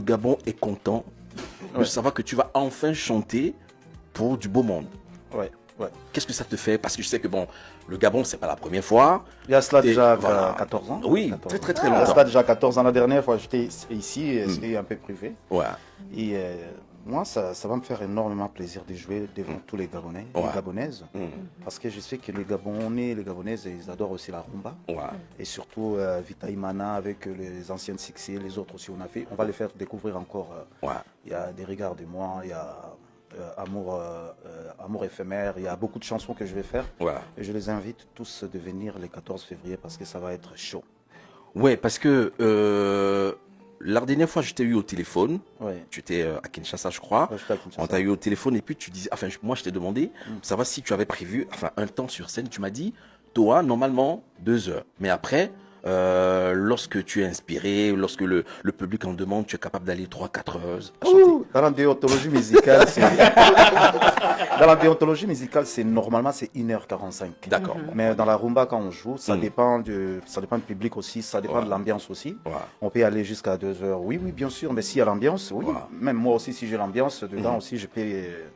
Gabon est content de savoir que tu vas enfin chanter pour du beau monde. Ouais. Qu'est-ce que ça te fait? Parce que je sais que bon, le Gabon, c'est pas la première fois. Il y a cela déjà voilà. 14 ans. Oui, 14 très Il y a longtemps. cela déjà 14 ans. La dernière fois, j'étais ici, c'était un peu privé. Ouais. Et moi, ça va me faire énormément plaisir de jouer devant tous les Gabonais, les Gabonaises. Parce que je sais que les Gabonais, les Gabonaises, ils adorent aussi la rumba. Ouais. Et surtout Vita Imana avec les anciennes Sixi, les autres aussi, on va les faire découvrir encore. Il y a Des regards de moi, il y a Amour éphémère, il y a beaucoup de chansons que je vais faire. Et je les invite tous de venir le 14 février parce que ça va être chaud. Ouais, parce que la dernière fois, je t'ai eu au téléphone. Tu étais à Kinshasa, je crois. On t'a eu au téléphone et puis tu disais, enfin, moi, je t'ai demandé pour savoir si tu avais prévu, un temps sur scène. Tu m'as dit, toi, normalement, 2 heures. Mais après, lorsque tu es inspiré, lorsque le public en demande, tu es capable d'aller 3-4 heures. Dans la déontologie musicale, normalement c'est 1h45. D'accord. Mais dans la rumba, quand on joue, ça dépend du public aussi, ça dépend de l'ambiance aussi. On peut aller jusqu'à 2 heures. Oui, bien sûr, mais s'il y a l'ambiance, oui. Même moi aussi, si j'ai l'ambiance dedans aussi, je peux.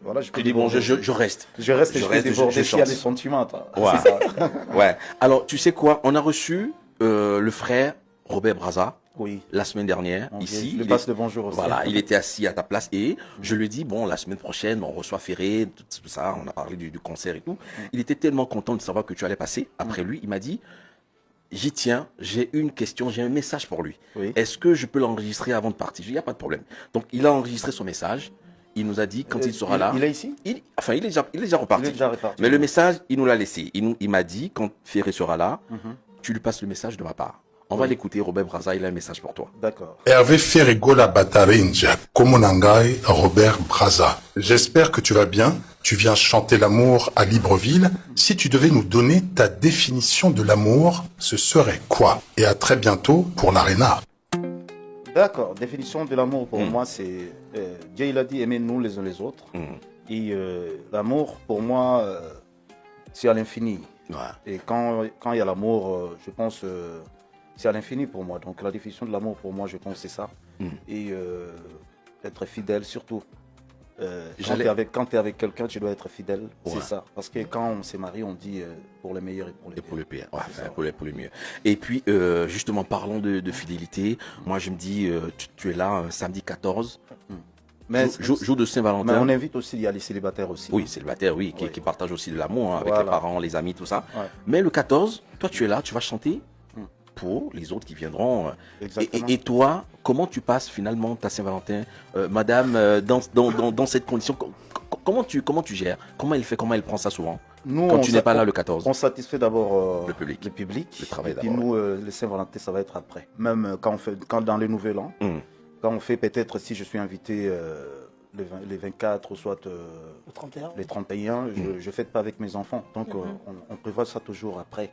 Voilà, je peux. Tu dis bon, je reste. Je reste et je peux déborder s'il y a des sentiments. Ouais. Ouais. Alors, tu sais quoi? On a reçu le frère Robert Braza la semaine dernière ici. Je lui passe le bonjour aussi. Voilà, il était assis à ta place et je lui ai dit, bon, la semaine prochaine, on reçoit Ferré, tout ça, on a parlé du concert et tout. Il était tellement content de savoir que tu allais passer. Après lui, il m'a dit, j'y tiens, j'ai une question, j'ai un message pour lui. Est-ce que je peux l'enregistrer avant de partir? Il n'y a pas de problème. Donc, il a enregistré son message. Il nous a dit, quand il sera là... Il est ici? Il est déjà reparti. Mais le message, il nous l'a laissé. Il m'a dit, quand Ferré sera là, tu lui passes le message de ma part. On va l'écouter, Robert Braza, il a un message pour toi. D'accord. Hervé Ferregola Batarinja, Komonangai, Robert Braza. J'espère que tu vas bien. Tu viens chanter l'amour à Libreville. Si tu devais nous donner ta définition de l'amour, ce serait quoi? Et à très bientôt pour l'Arena. D'accord. Définition de l'amour pour moi, c'est... Dieu, il a dit, aimez-nous les uns les autres. Et l'amour, pour moi, c'est à l'infini. Et quand il y a l'amour, je pense... c'est à l'infini pour moi. Donc la définition de l'amour pour moi, je pense c'est ça. Et être fidèle surtout. Quand tu es avec quelqu'un, tu dois être fidèle. C'est ça. Parce que quand on s'est marié, on dit pour les meilleurs et pour les pires. Pour le pire. Pour les mieux. Et puis, justement, parlons de fidélité. Moi, je me dis, tu es là samedi 14. Mais jour de Saint-Valentin. Mais on invite aussi, il y a les célibataires aussi. Oui, célibataires, oui, qui partagent aussi de l'amour avec les parents, les amis, tout ça. Mais le 14, toi, tu es là, tu vas chanter pour les autres qui viendront. Et toi, comment tu passes finalement ta Saint-Valentin, madame, dans cette condition? Comment tu gères? Comment elle prend ça souvent? Nous, quand tu n'es pas là le 14? On satisfait d'abord le public. Le travail et puis nous, le Saint-Valentin, ça va être après. Même quand dans le Nouvel An, quand on fait peut-être, si je suis invité les 24 ou soit les 31, je ne fête pas avec mes enfants. Donc on prévoit ça toujours après.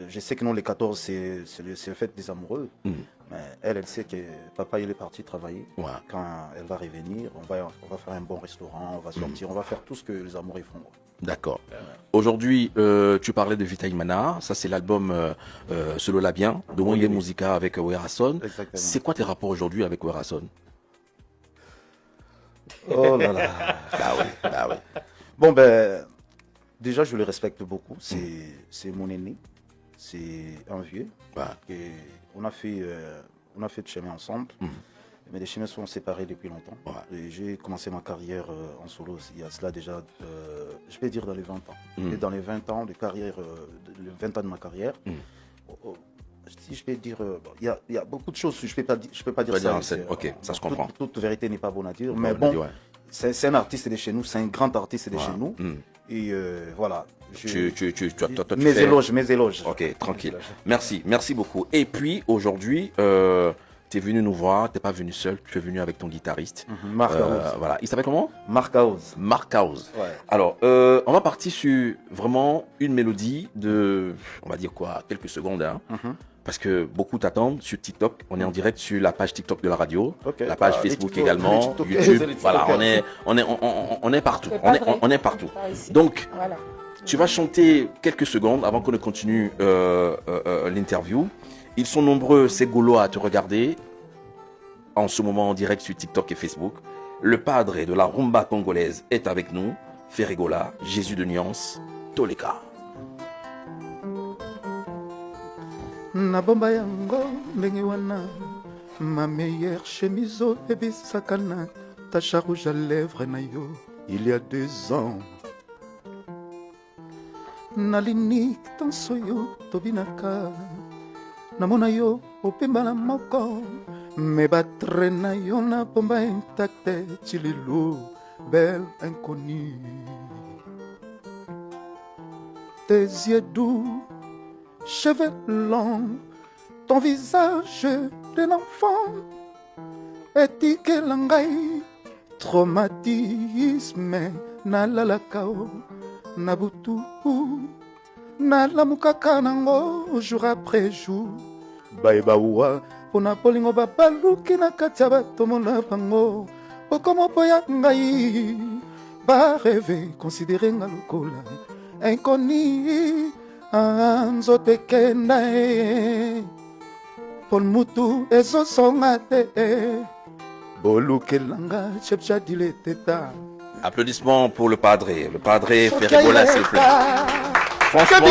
Je sais que nous, les 14, c'est le fête des amoureux. Mais elle sait que papa, il est parti travailler. Quand elle va revenir, on va faire un bon restaurant, on va sortir, on va faire tout ce que les amoureux font. D'accord. Aujourd'hui, tu parlais de Vita Imana. Ça, c'est l'album Solo la bien, de Moye Musica avec Werason. C'est quoi tes rapports aujourd'hui avec Werason? Oh là là. Bah oui. Bon, déjà, je le respecte beaucoup. C'est mon aîné. C'est un vieux. Et on a fait de chemin ensemble. Mais les chemins sont séparés depuis longtemps. J'ai commencé ma carrière en solo il y a cela déjà, je vais dire dans les 20 ans. Et dans les 20 ans de carrière, les 20 ans de ma carrière, si je peux dire, il y a beaucoup de choses, je peux pas dire ça. Ok, ça se comprend. Toute vérité n'est pas bonne à dire, mais bon, c'est un artiste de chez nous, c'est un grand artiste de chez nous. Et voilà. Mes éloges. Ok, tranquille. Merci beaucoup. Et puis aujourd'hui, tu es venu nous voir, tu n'es pas venu seul, tu es venu avec ton guitariste. Marc House. Voilà. Il s'appelle comment? Marc House. Marc House. Alors, on va partir sur vraiment une mélodie de, on va dire quoi, quelques secondes. Parce que beaucoup t'attendent sur TikTok. On est en direct sur la page TikTok de la radio, la page Facebook également, YouTube. Voilà, on est partout. On est partout. Donc, tu vas chanter quelques secondes avant qu'on ne continue l'interview. Ils sont nombreux, ces Gaulois, à te regarder. en ce moment en direct sur TikTok et Facebook. Le padre de la rumba congolaise est avec nous. Ferregola, Jésus de Nuance, Toleka. Nabomba yango ndenge wana ma meilleure chemise ebisakana tache rouge à lèvres na yo il y a 2 ans nalini tanso yo tobinaka namona yo opemba na moko me batre na yo na bomba intacte chililu belle inconnue tes yeux doux cheveux longs, ton visage d'un enfant, éthique langai, traumatisme, na lalakao, na butu, na lamukaka nango, jour après jour. Baebawa, pona polingo babaluki na katia batomona bango, okomo poya ngai, ba rêver, considérer nga lokola, inconnu. Nzote kenda Pon mutu ezo songa te Bolukelanga chepcha dile teta. Applaudissements pour le padre Ferregola, s'il vous plaît. Franchement,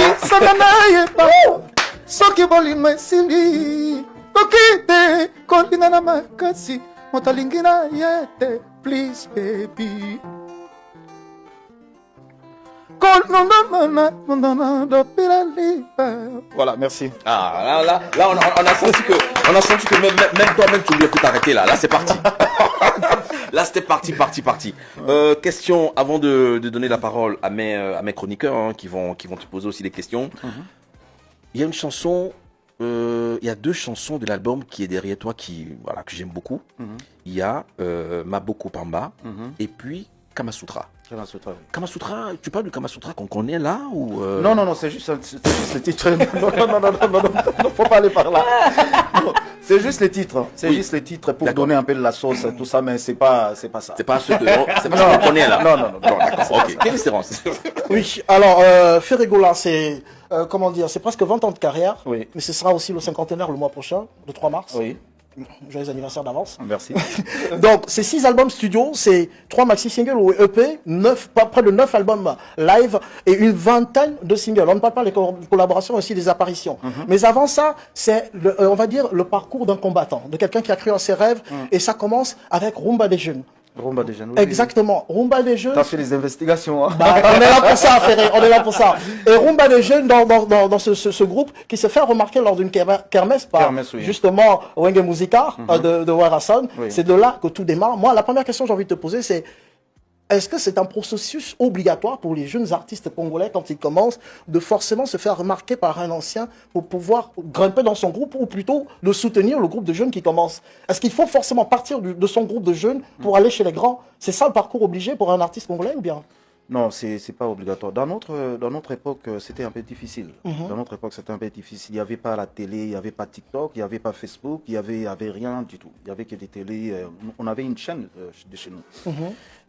soki bolingo esili tokite kolinga na makasi motalingi na yete please baby. Voilà, merci. Ah, là, on a senti que même toi-même tu voulais tout arrêter là. Là, c'est parti. Là, c'était parti. Question avant de donner la parole à mes chroniqueurs hein, qui vont te poser aussi des questions. Il y a une chanson, il y a 2 chansons de l'album qui est derrière toi que j'aime beaucoup. Il y a Maboko Pamba et puis Kamasutra. Kamasutra, tu parles du Kamasutra qu'on connaît là ou Non, c'est juste le titre. Non, faut pas aller par là. C'est juste les titres. C'est juste les titres pour donner un peu de la sauce, tout ça, mais c'est pas ça. C'est pas ce qu'on connaît là. Non, d'accord. Ok. Quelle espérance? Oui, alors Ferregola, c'est comment dire, c'est presque 20 ans de carrière. Oui. Mais ce sera aussi le 50e le mois prochain, le 3 mars. Oui. Joyeux anniversaire d'avance. Merci. Donc, c'est 6 albums studio, c'est 3 maxi-singles ou EP, près de 9 albums live et une vingtaine de singles. On ne parle pas des collaborations, aussi des apparitions. Mais avant ça, c'est, on va dire, le parcours d'un combattant, de quelqu'un qui a cru en ses rêves. Et ça commence avec Rumba des Jeunes. Rumba des Jeunes. Oui, exactement. Rumba des Jeunes. T'as fait des investigations, hein. Bah, on est là pour ça, Ferré. On est là pour ça. Et Rumba des Jeunes dans ce groupe qui se fait remarquer lors d'une kermesse par justement Wenge Musica de Warasan. Oui. C'est de là que tout démarre. Moi, la première question que j'ai envie de te poser, c'est est-ce que c'est un processus obligatoire pour les jeunes artistes congolais quand ils commencent de forcément se faire remarquer par un ancien pour pouvoir grimper dans son groupe ou plutôt de soutenir le groupe de jeunes qui commence? Est-ce qu'il faut forcément partir de son groupe de jeunes pour aller chez les grands? C'est ça le parcours obligé pour un artiste congolais ou bien? Non, c'est pas obligatoire. Dans notre époque, c'était un peu difficile. Dans notre époque, c'était un peu difficile. Il n'y avait pas la télé, il n'y avait pas TikTok, il n'y avait pas Facebook, il n'y avait rien du tout. Il n'y avait que des télés. On avait une chaîne de chez nous.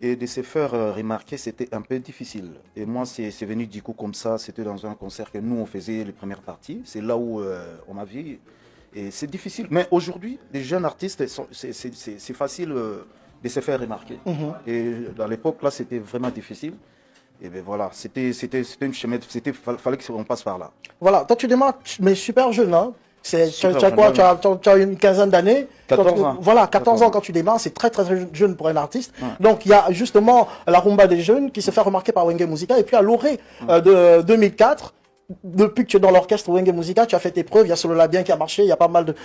Et de se faire remarquer, c'était un peu difficile. Et moi, c'est venu du coup comme ça. C'était dans un concert que nous, on faisait les premières parties. C'est là où on m'a vu. Et c'est difficile. Mais aujourd'hui, les jeunes artistes, c'est facile de se faire remarquer. Et à l'époque, là, c'était vraiment difficile. Et bien voilà, c'était une chemin, fallait qu'on passe par là. Voilà, toi tu démarres, mais super jeune, hein. Tu as quoi, tu as une quinzaine d'années. 14 ans. Voilà, 14 ans quand tu démarres, c'est très très jeune pour un artiste. Donc il y a justement la rumba des jeunes qui se fait remarquer par Wenge Musica. Et puis à l'orée de 2004, depuis que tu es dans l'orchestre Wenge Musica, tu as fait tes preuves, il y a Solo Labien qui a marché, il y a pas mal d'autres.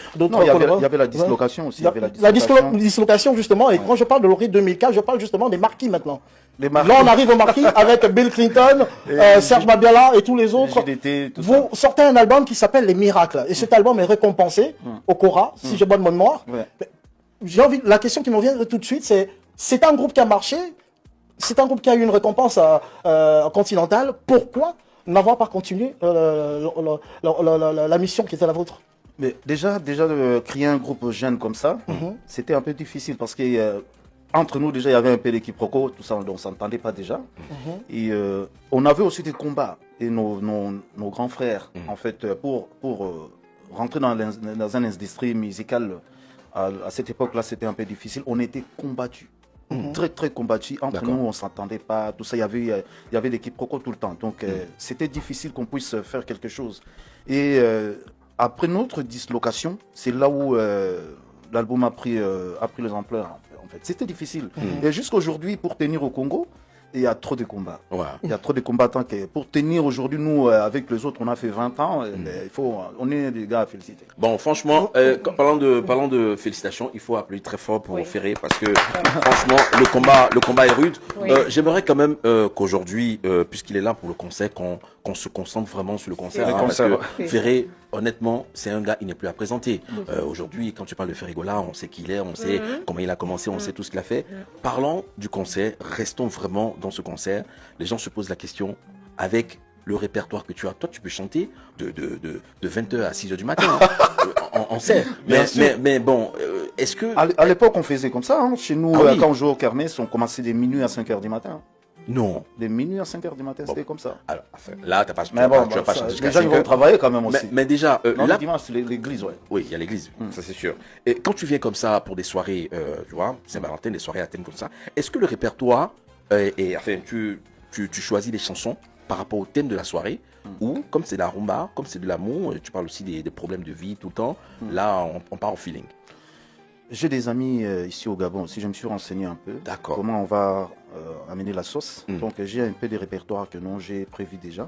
Il y avait la dislocation aussi. La dislocation justement, et quand je parle de l'orée 2004, je parle justement des marquis maintenant. Là on arrive au marquis avec Bill Clinton, Serge Mabiala et tous les autres. Vous sortez un album qui s'appelle Les Miracles, et cet album est récompensé au Cora, si j'ai bonne mémoire. La question qui me vient tout de suite, c'est un groupe qui a marché, c'est un groupe qui a eu une récompense continentale, pourquoi n'avoir pas continué la mission qui était la vôtre? Mais déjà de créer un groupe jeune comme ça, c'était un peu difficile parce que entre nous déjà il y avait un peu d'équiproquo, tout ça, on ne s'entendait pas déjà. Et on avait aussi des combats et nos grands frères en fait pour rentrer dans une industrie musicale à cette époque-là, c'était un peu difficile. On était combattus. Très très combattus. Entre nous, on ne s'entendait pas. Tout ça, il y avait des quiproquos tout le temps. Donc, c'était difficile qu'on puisse faire quelque chose. Et après notre dislocation, c'est là où l'album a pris les ampleurs. En fait. C'était difficile. Et jusqu'aujourd'hui, pour tenir au Congo, il y a trop de combats. Il y a trop de combattants. Pour tenir aujourd'hui, nous, avec les autres, on a fait 20 ans. On est des gars à féliciter. Bon, franchement, parlant de félicitations, il faut appeler très fort pour Ferré parce que franchement, le combat est rude. J'aimerais quand même qu'aujourd'hui, puisqu'il est là pour le concert, qu'on se concentre vraiment sur le concert. Parce que Ferré, honnêtement, c'est un gars, il n'est plus à présenter. Aujourd'hui, quand tu parles de Ferrigola, on sait qui il est, on sait comment il a commencé, on sait tout ce qu'il a fait. Parlons du concert, restons vraiment dans ce concert. Les gens se posent la question, avec le répertoire que tu as, toi tu peux chanter de 20h à 6h du matin. On sait. Mais bon, est-ce que... À l'époque, on faisait comme ça. Chez nous, quand on jouait au kermesse, on commençait des minuit à 5h du matin. Non. Des minuit à 5h du matin, c'était comme ça. Alors, là, tu n'as pas chanté jusqu'à 5h. Les gens, ils vont travailler quand même aussi. Mais déjà... non, le dimanche, c'est l'église, Oui, il y a l'église, ça c'est sûr. Et quand tu viens comme ça pour des soirées, tu vois, Saint-Valentin, des soirées à thème comme ça, est-ce que le répertoire, tu choisis des chansons par rapport au thème de la soirée, ou comme c'est de la rumba, comme c'est de l'amour, tu parles aussi des problèmes de vie tout le temps, là, on part au feeling. J'ai des amis ici au Gabon aussi, je me suis renseigné un peu. D'accord. Comment on va amener la sauce. Donc j'ai un peu de répertoire que j'ai prévu déjà.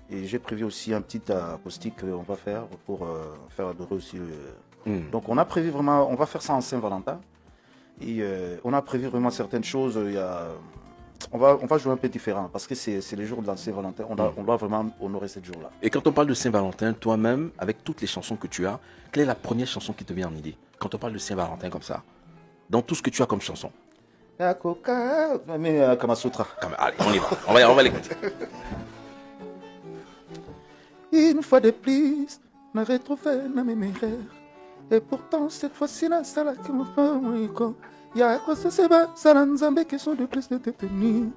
Et j'ai prévu aussi un petit acoustique qu'on va faire pour faire adorer aussi. Donc on a prévu vraiment, on va faire ça en Saint-Valentin. Et on a prévu vraiment certaines choses. On va jouer un peu différent parce que c'est les jours de la Saint-Valentin. On doit vraiment honorer ces jours-là. Et quand on parle de Saint-Valentin, toi-même, avec toutes les chansons que tu as, quelle est la première chanson qui te vient en idée quand on parle de Saint-Valentin comme ça, dans tout ce que tu as comme chanson? Mais Kamasutra. Allez, on y va. On va l'écouter. Une fois de plus, on a retrouvé dans mes rêves. Et pourtant, cette fois-ci, la salle qui m'a fait il y a quoi ça c'est bas, ça n'a pas qui sont de plus de détenus.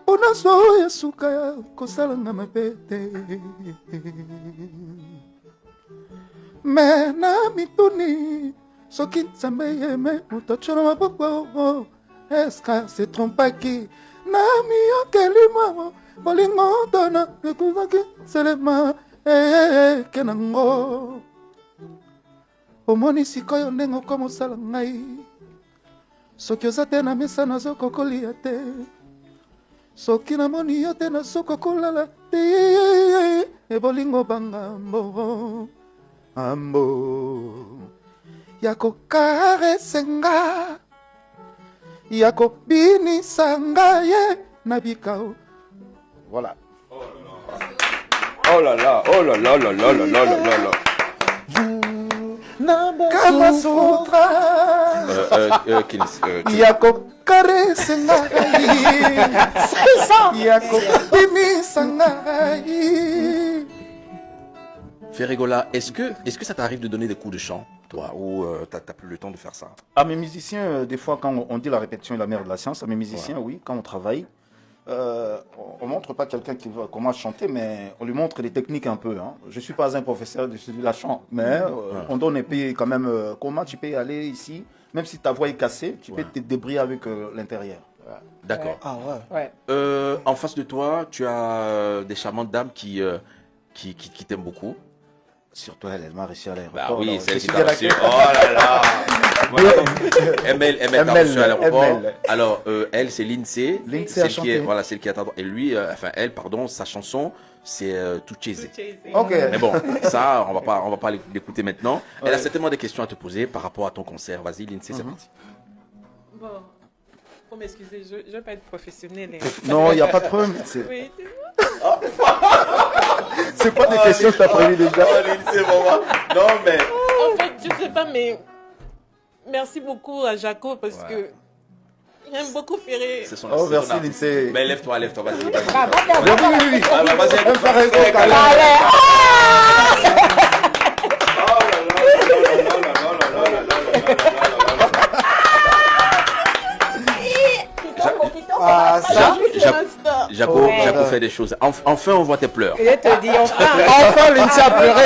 On a sauvé à Soukaya, qu'on s'en a ma bête. Mais n'a mis tout ni, ce qui s'en met, mais on t'a tué ma papa. Est-ce que c'est trompé qui n'a mis en quel moment, bolingo donna, le couvert qui c'est le ma, kenango. Au monisi koyo nengo comme ça l'angai. Soki ozate na mesa nazokokolia te soki namoni yo te nazokokolala te ebolingo banga ambo ya kokaresenga ya kobinisa ngai na bikao. Voilà. Oh là là. Kamasutra Yako Karesengai c'est ça Yako Bimisangai. Ferrigola, est-ce que ça t'arrive de donner des coups de chant, toi, ou t'as plus le temps de faire ça? À mes musiciens, des fois quand on dit la répétition est la mère de la science, à mes musiciens, oui, quand on travaille, on montre pas quelqu'un qui veut comment chanter, mais on lui montre les techniques un peu. Je suis pas un professeur de la chant, mais on donne un peu quand même comment tu peux y aller ici, même si ta voix est cassée, tu peux te débrouiller avec l'intérieur. D'accord. Ouais. En face de toi, tu as des charmantes dames qui t'aiment beaucoup. Surtout elle m'a réussi à l'aéroport. Bah oui, c'est elle qui t'a reçu. Oh là là. ML t'a reçu à l'aéroport. Alors, elle, c'est Lindsay. Celle qui attend. Et lui, sa chanson, c'est Tout Chasé. Ok. Mais bon, ça, on va pas l'écouter maintenant. Elle a certainement des questions à te poser par rapport à ton concert. Vas-y, Lindsay, c'est parti. Bon, faut m'excuser, je ne vais pas être professionnelle. Non, il n'y a pas de problème. Oui, c'est pas des questions que tu as prévues déjà. Non, mais... En fait, je sais pas, mais merci beaucoup à Jaco parce que j'aime beaucoup Ferré. Merci, Lindsay. Mais lève-toi, vas-y. Oui. Vas-y, Jaco fait des choses. Enfin, on voit tes pleurs. Je te dis, enfin, Lindsay a pleuré.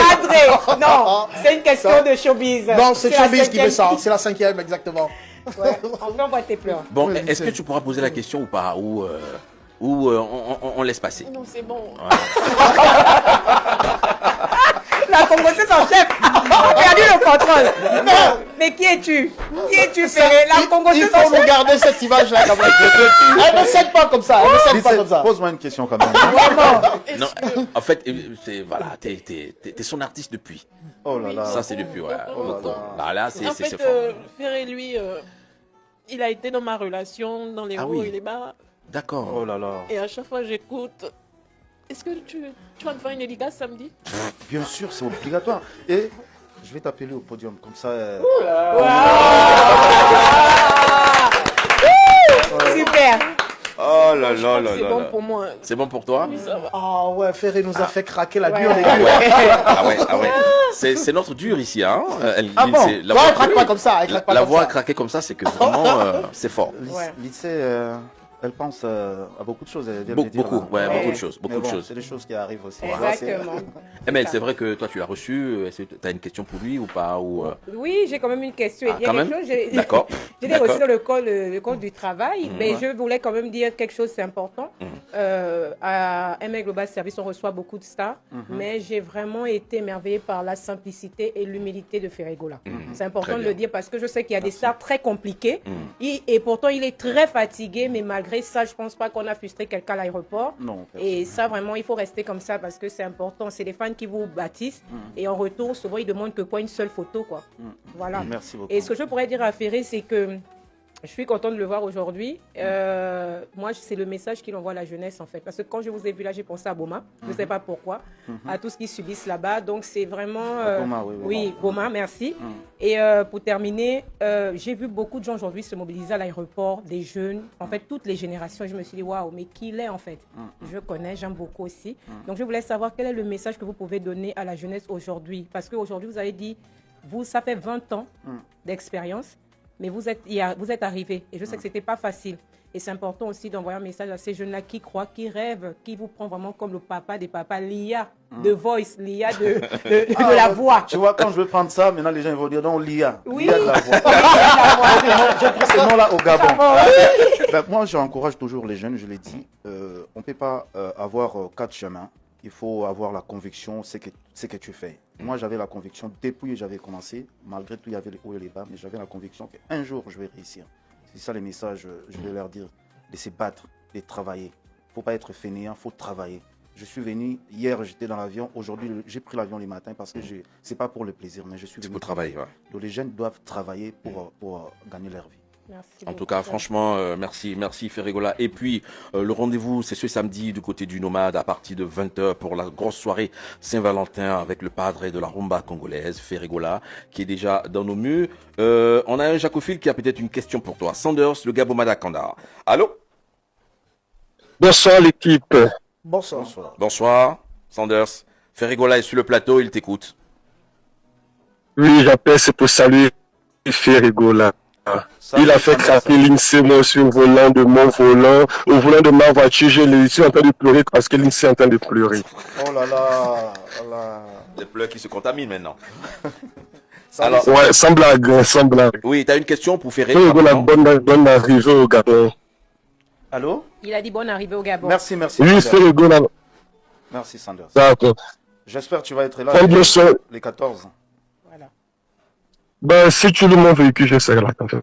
Non, c'est une question de showbiz. Non, c'est showbiz qui fait ça. C'est la 5e, exactement. Ouais, enfin, on voit tes pleurs. Bon, est-ce que tu pourras poser la question ou pas? Ou on laisse passer? Non, c'est bon. La Congolaise en chef a perdu le contrôle. Non, mais qui es-tu? Qui es-tu, Ferré? La Congolaise en chef. Il faut regarder cette image-là. Elle ne cède pas comme ça. Elle ne cède pas comme ça. Pose-moi une question quand même. Non, en fait, voilà, t'es son artiste depuis. Oh là là. Ça, c'est depuis, ouais. Là, c'est en fait, fort. Ferré, lui, il a été dans ma relation, dans les hauts et les bas. D'accord. Oh là là. Et à chaque fois, j'écoute. Est-ce que tu vas me faire une dédicace samedi? Bien sûr, c'est obligatoire. Et je vais t'appeler au podium, comme ça. Super. Oh là là là. C'est bon pour moi. C'est bon pour toi? Oui, ça va. Ah ouais, Ferré nous a fait craquer la dure des Ah ouais. C'est notre dur ici, hein. Ah bon? Elle craque pas comme ça. La voix craquée comme ça, c'est que vraiment, c'est fort. Lycée, elle pense à beaucoup de choses. Beaucoup de choses. C'est des choses qui arrivent aussi. Exactement. Emel, c'est vrai que toi, tu l'as reçu. Est-ce que tu as une question pour lui ou pas Oui, j'ai quand même une question. Ah, quand même? D'accord. J'ai dit aussi dans le code du travail, mais je voulais quand même dire quelque chose, c'est important. À ML Global Service, on reçoit beaucoup de stars, mais j'ai vraiment été émerveillée par la simplicité et l'humilité de Ferregola. C'est important de le dire parce que je sais qu'il y a des stars très compliquées et pourtant il est très fatigué, mais malgré ça, je pense pas qu'on a frustré quelqu'un à l'aéroport. Non. Et ça, vraiment, il faut rester comme ça parce que c'est important. C'est les fans qui vous bâtissent et en retour, souvent, ils demandent que quoi, une seule photo, quoi. Voilà. Merci beaucoup. Et ce que je pourrais dire à Ferré, c'est que je suis contente de le voir aujourd'hui. Moi, c'est le message qu'il envoie à la jeunesse, en fait. Parce que quand je vous ai vu là, j'ai pensé à Boma. Je ne sais pas pourquoi. À tout ce qu'ils subissent là-bas. Donc, c'est vraiment... Boma, oui, Boma, merci. Et pour terminer, j'ai vu beaucoup de gens aujourd'hui se mobiliser à l'aéroport, des jeunes, en fait, toutes les générations. Je me suis dit, waouh, mais qui il est, en fait? Je connais, j'aime beaucoup aussi. Donc, je voulais savoir quel est le message que vous pouvez donner à la jeunesse aujourd'hui. Parce qu'aujourd'hui, vous avez dit, ça fait 20 ans d'expérience. Mais vous êtes arrivé et je sais que ce n'était pas facile. Et c'est important aussi d'envoyer un message à ces jeunes-là qui croient, qui rêvent, qui vous prend vraiment comme le papa des papas, l'IA de voice, l'IA de la voix. Tu vois, quand je veux prendre ça, maintenant les gens vont dire non, l'IA. Oui. L'IA de la voix. J'ai pris ce nom-là au Gabon. Ben, moi, j'encourage toujours les jeunes, je l'ai dit. On ne peut pas avoir 4 chemins. Il faut avoir la conviction, c'est que tu fais. Moi, j'avais la conviction, depuis que j'avais commencé, malgré tout, il y avait les hauts et les bas, mais j'avais la conviction qu'un jour, je vais réussir. C'est ça les messages, je vais leur dire, de se battre, de travailler. Il ne faut pas être fainéant, il faut travailler. Je suis venu, hier, j'étais dans l'avion, aujourd'hui, j'ai pris l'avion les matins parce que ce n'est pas pour le plaisir, mais je suis venu. Pour travailler, ouais. Donc, les jeunes doivent travailler pour gagner leur vie. Merci en tout cas, franchement, merci Ferregola. Et puis, le rendez-vous, c'est ce samedi du côté du Nomade à partir de 20h pour la grosse soirée Saint-Valentin avec le padre de la rumba congolaise, Ferregola, qui est déjà dans nos murs. On a un Jacophile qui a peut-être une question pour toi. Sanders, le Gabo Madakanda. Allô? Bonsoir l'équipe. Bonsoir, Sanders. Ferregola est sur le plateau, il t'écoute. Oui, j'appelle, c'est pour saluer Ferregola. Il a fait craquer l'INSEE, moi sur le volant de mon volant. Au volant de ma voiture, je suis en train de pleurer parce que l'INSEE est en train de pleurer. Oh là là, oh là. Des pleurs qui se contaminent maintenant. Alors, ouais, sans blague, sans blague. Oui, tu as une question pour Ferré. Bonne arrivée au Gabon. Allô? Il a dit bonne arrivée au Gabon. Merci. Oui, Ferregola. Merci, Sanders. D'accord. J'espère que tu vas être là les 14. Voilà. Ben, si tu loues mon véhicule, je serai là quand même.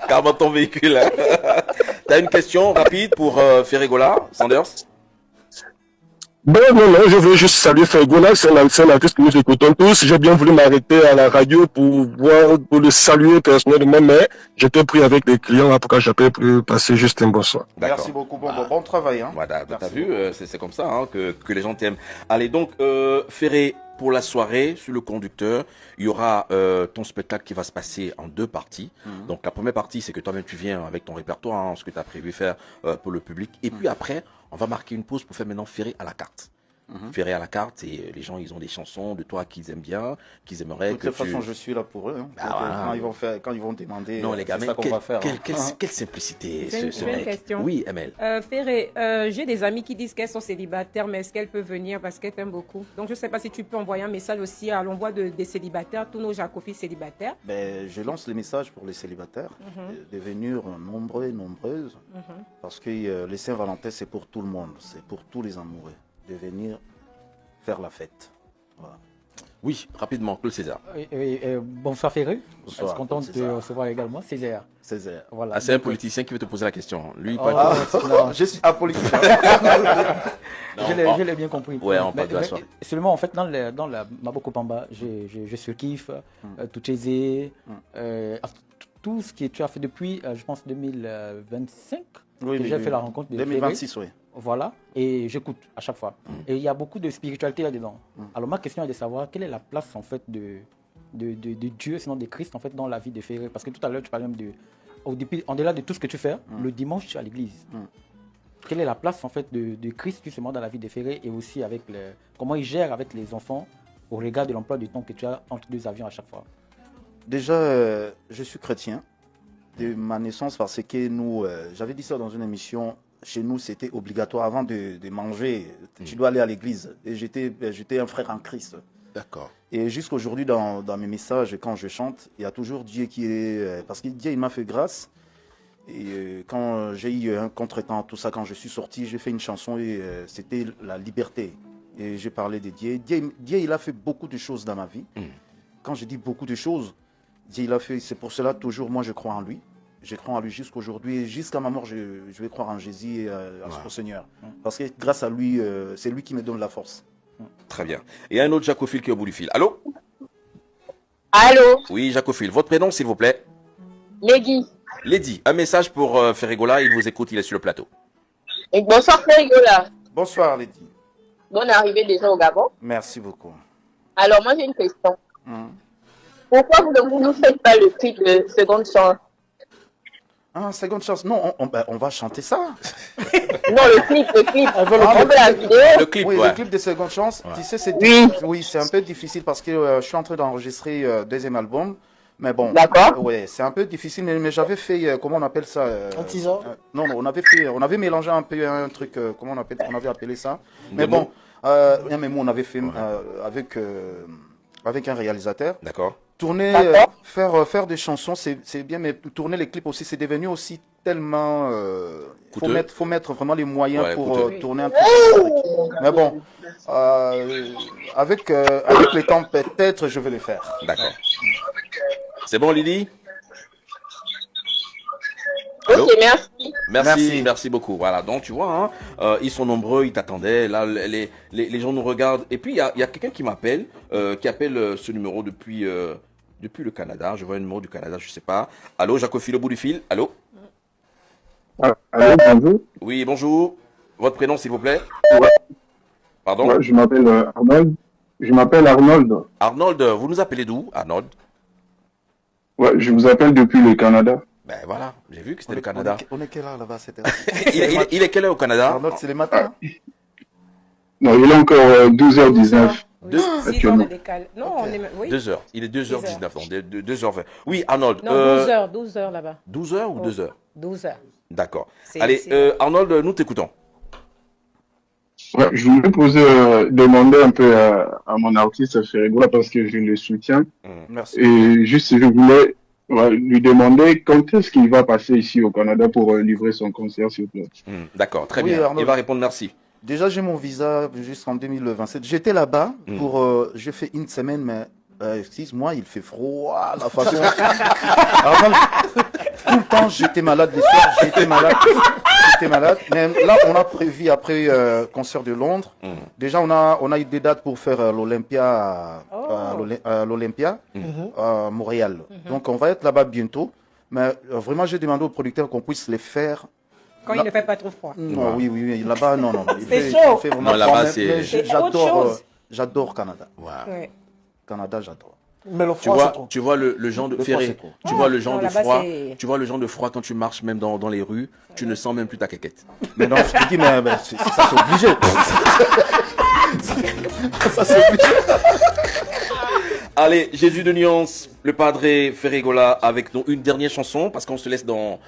Carrément ton véhicule. Hein. Tu as une question rapide pour Ferregola, Sanders? Ben non, je veux juste saluer Ferregola, c'est un artiste que nous écoutons tous. J'ai bien voulu m'arrêter à la radio pour le saluer personnellement, mais j'étais pris avec des clients, en tout cas j'appelle pour passer juste un bonsoir. Merci beaucoup, bon travail. Hein. Voilà, t'as vu, c'est comme ça hein, que les gens t'aiment. Allez, donc, Ferré, pour la soirée, sur le conducteur, il y aura ton spectacle qui va se passer en 2 parties. Donc la première partie, c'est que toi-même tu viens avec ton répertoire, hein, ce que tu as prévu faire pour le public. Et puis après, on va marquer une pause pour faire maintenant Ferré à la carte. Ferré à la carte, et les gens, ils ont des chansons de toi qu'ils aiment bien, qu'ils aimeraient. De toute façon, je suis là pour eux. Hein. Voilà. Quand ils vont demander, non, les gars, c'est ça qu'on va faire. Quelle simplicité, ce une mec. question. Oui, Amel. Ferré, j'ai des amis qui disent qu'elles sont célibataires, mais est-ce qu'elles peuvent venir parce qu'elles t'aiment beaucoup? Donc, je ne sais pas si tu peux envoyer un message aussi à l'envoi des célibataires, tous nos jacophiles célibataires. Ben, je lance les messages pour les célibataires, de venir nombreux et nombreuses, parce que les Saint-Valentin, c'est pour tout le monde, c'est pour tous les amoureux, de venir faire la fête. Voilà. Oui, rapidement, Claude César. Bonsoir Ferré. Bonsoir. Je suis content de te recevoir également. Césaire. Voilà. Ah, c'est un politicien qui veut te poser la question. Lui, je suis apolitique. Je l'ai bien compris. Ouais, on parle de la soirée. Seulement, en fait, dans la Maboko Pamba, je surkiffe Touchésé, tout ce que tu as fait depuis, je pense, 2025. Oui, j'ai fait la rencontre de 2026, oui. Voilà, et j'écoute à chaque fois. Et il y a beaucoup de spiritualité là-dedans. Alors ma question est de savoir quelle est la place en fait de Dieu, sinon de Christ en fait dans la vie de Ferré. Parce que tout à l'heure tu parlais même au-delà de tout ce que tu fais, le dimanche tu es à l'église. Quelle est la place en fait de Christ justement dans la vie de Ferré et aussi avec comment il gère avec les enfants au regard de l'emploi du temps que tu as entre deux avions à chaque fois? Déjà, je suis chrétien de ma naissance parce que nous, j'avais dit ça dans une émission. Chez nous, c'était obligatoire avant de manger. Tu dois aller à l'église. Et j'étais un frère en Christ. D'accord. Et jusqu'aujourd'hui, dans mes messages, quand je chante, il y a toujours Dieu qui est... Parce que Dieu, il m'a fait grâce. Et quand j'ai eu un contretemps, tout ça, quand je suis sorti, j'ai fait une chanson et c'était la liberté. Et j'ai parlé de Dieu. Dieu, il a fait beaucoup de choses dans ma vie. Quand je dis beaucoup de choses, Dieu, il a fait... C'est pour cela, toujours, moi, je crois en lui. Je crois en lui jusqu'aujourd'hui et jusqu'à ma mort, je vais croire en Jésus et au Seigneur. Parce que grâce à lui, c'est lui qui me donne la force. Très bien. Et il y a un autre Jacophile qui est au bout du fil. Allô? Allô? Oui, Jacophile. Votre prénom, s'il vous plaît? Lady. Lady, un message pour Ferrigola. Il vous écoute, il est sur le plateau. Et bonsoir Ferrigola. Bonsoir Lady. Bonne arrivée déjà au Gabon. Merci beaucoup. Alors moi j'ai une question. Pourquoi vous ne faites pas le clip de Seconde Chance? Ah, Seconde Chance. Non, on va chanter ça. Non, le clip. On veut la vidéo. Le clip, oui, ouais. Le clip de Seconde Chance. Ouais. Tu sais, c'est oui, c'est un peu difficile parce que je suis en train d'enregistrer deuxième album. Mais bon, d'accord. Ouais, c'est un peu difficile, mais j'avais fait, comment on appelle ça un teaser. Non, on avait mélangé un peu un truc, comment on avait appelé ça. Mais bon, on avait fait avec un réalisateur. D'accord. Tourner, faire des chansons, c'est bien, mais tourner les clips aussi, c'est devenu aussi tellement... faut mettre vraiment les moyens pour tourner un clip. Mais bon, avec le temps, peut-être je vais le faire. D'accord. C'est bon, Lily? Ok, merci. Merci beaucoup. Voilà, donc tu vois, ils sont nombreux, ils t'attendaient. Là, les gens nous regardent. Et puis, il y a quelqu'un qui m'appelle, qui appelle ce numéro depuis le Canada. Je vois un numéro du Canada, je sais pas. Allô, Jacophile au bout du fil. Allô? Allô, bonjour. Oui, bonjour. Votre prénom, s'il vous plaît? Pardon? Ouais, je m'appelle Arnold. Je m'appelle Arnold. Arnold, vous nous appelez d'où, Arnold? Ouais, je vous appelle depuis le Canada. Ben voilà, j'ai vu que c'était le Canada. On est quelle heure là-bas? Il est quelle heure au Canada? Arnold, c'est le matin. Non, il est encore 12h19. 6 heures de décalage. Non, on est... Oui. 2h. Il est 2h19, donc 2h20. Oui, Arnold. Non, 12 heures là-bas. 12h ou 2h? 12 heures. D'accord. Allez, Arnold, nous t'écoutons. Ouais, je voulais demander un peu à mon artiste Ferrigola parce que je le soutiens. Merci. Et juste, je voulais lui demander quand est-ce qu'il va passer ici au Canada pour livrer son concert, s'il vous plaît. D'accord, très bien. Arnold. Il va répondre merci. Déjà, j'ai mon visa jusqu'en 2027. J'étais là-bas pour... j'ai fait une semaine, mais... excuse-moi, il fait froid, la façon... Alors, tout le temps, j'étais malade. Les soirs, j'étais malade. Mais là, on a prévu, après concert de Londres, déjà, on a eu des dates pour faire l'Olympia à Montréal. Donc, on va être là-bas bientôt. Mais vraiment, j'ai demandé au producteur qu'on puisse les faire... Quand il ne fait pas trop froid. Non, oui, là-bas, non. C'est chaud. Non, là-bas, c'est... J'adore Canada. Wow. Ouais. Canada, j'adore. Mais le froid, tu vois le genre de Ferré, tu vois le genre de froid, tu vois le genre de froid quand tu marches même dans les rues, tu ne sens même plus ta quéquette. Mais non, je te dis, mais ça c'est obligé. Ça, c'est Allez, Jésus de Nuance, le Padre Ferregola avec nous une dernière chanson parce qu'on se laisse dans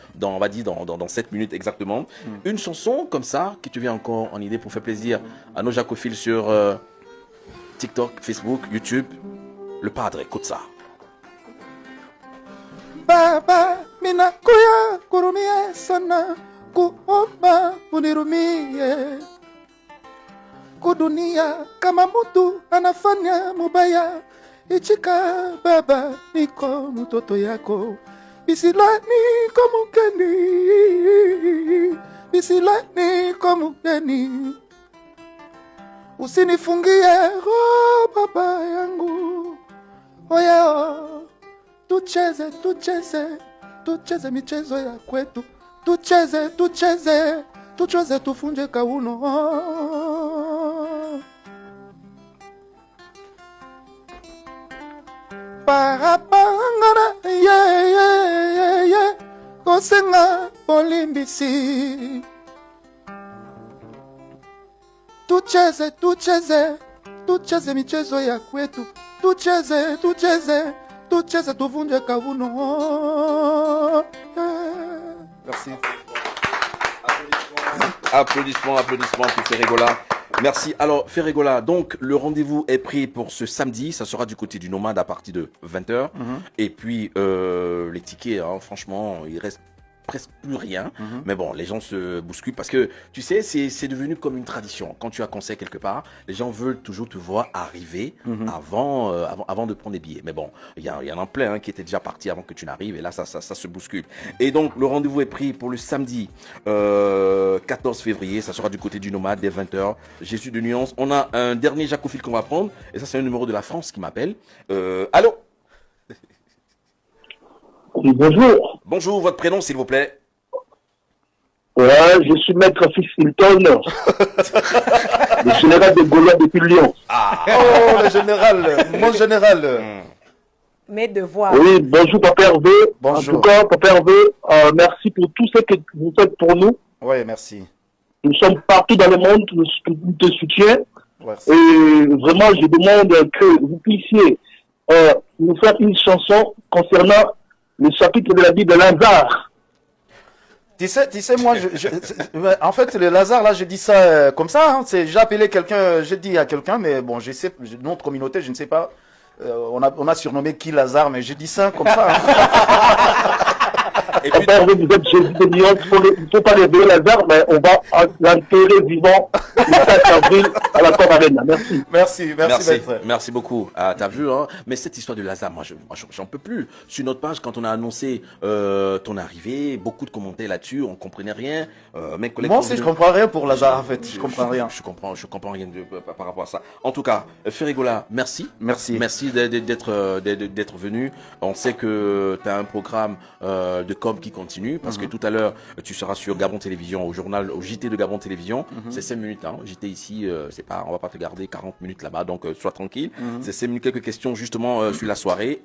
7 minutes exactement. Une chanson comme ça qui te vient encore en idée pour faire plaisir à nos jacophiles sur TikTok, Facebook, YouTube. Le Padre, écoute ça. Baba, mina kuya kurumie sana kuomba unirumie kudunia kama mtu anafanya mubaya ichika baba niko mtoto yako bisilani komugeni usinifungie baba yangu oya tucheze michezo ya kwetu tucheze tufunje kauno parapangana kosenga polimbisi tucheze michezo ya kwetu tucheze tuvunje kavuno. Merci. Applaudissements pour Ferregola. Merci. Alors, Ferregola, donc le rendez-vous est pris pour ce samedi. Ça sera du côté du Nomade à partir de 20h. Et puis, les tickets, hein, franchement, il reste presque plus rien. Mais bon, les gens se bousculent parce que, tu sais, c'est devenu comme une tradition. Quand tu as concert quelque part, les gens veulent toujours te voir arriver avant de prendre des billets. Mais bon, il y en a plein qui étaient déjà partis avant que tu n'arrives et là, ça se bouscule. Et donc, le rendez-vous est pris pour le samedi 14 février. Ça sera du côté du Nomade dès 20h. Jésus de Nuance. On a un dernier jacophile qu'on va prendre et ça, c'est un numéro de la France qui m'appelle. Allô? Oui, bonjour. Bonjour, votre prénom s'il vous plaît. Ouais, je suis maître Fils Hilton, le général de Gaulois depuis Lyon. Oh, le général, mon général. Mes devoirs. Oui, bonjour Papa Hervé. Bonjour. En tout cas, Papa Hervé, merci pour tout ce que vous faites pour nous. Oui, merci. Nous sommes partout dans le monde, nous te soutiens. Merci. Et vraiment, je demande que vous puissiez nous faire une chanson concernant le chapitre de la Bible de Lazare. Tu sais, moi, en fait, le Lazare, là, je dis ça comme ça. Hein, j'ai appelé quelqu'un, j'ai dit à quelqu'un, mais bon, je sais, notre communauté, je ne sais pas. On a surnommé qui Lazare, mais j'ai dit ça comme ça. Hein. Et puis, vous êtes Jésus de Lyon, il ne faut pas réveiller Lazare, mais on va l'enterrer vivant le 4 avril à la Cour Arena. Merci. Merci. Merci beaucoup. T'as vu, hein? Mais cette histoire de Lazare, moi, j'en peux plus. Sur notre page, quand on a annoncé ton arrivée, beaucoup de commentaires là-dessus, on comprenait rien. Mes collègues. Moi aussi, je comprends rien pour Lazare, en fait. Je comprends rien. Je comprends rien par rapport à ça. En tout cas, Ferregola, merci. Merci d'être venu. On sait que tu as un programme de com qui continue parce que tout à l'heure tu seras sur Gabon Télévision au JT de Gabon Télévision. C'est 5 minutes, hein. JT ici, c'est pas, on va pas te garder 40 minutes là-bas, donc sois tranquille. C'est 5 minutes, quelques questions justement sur la soirée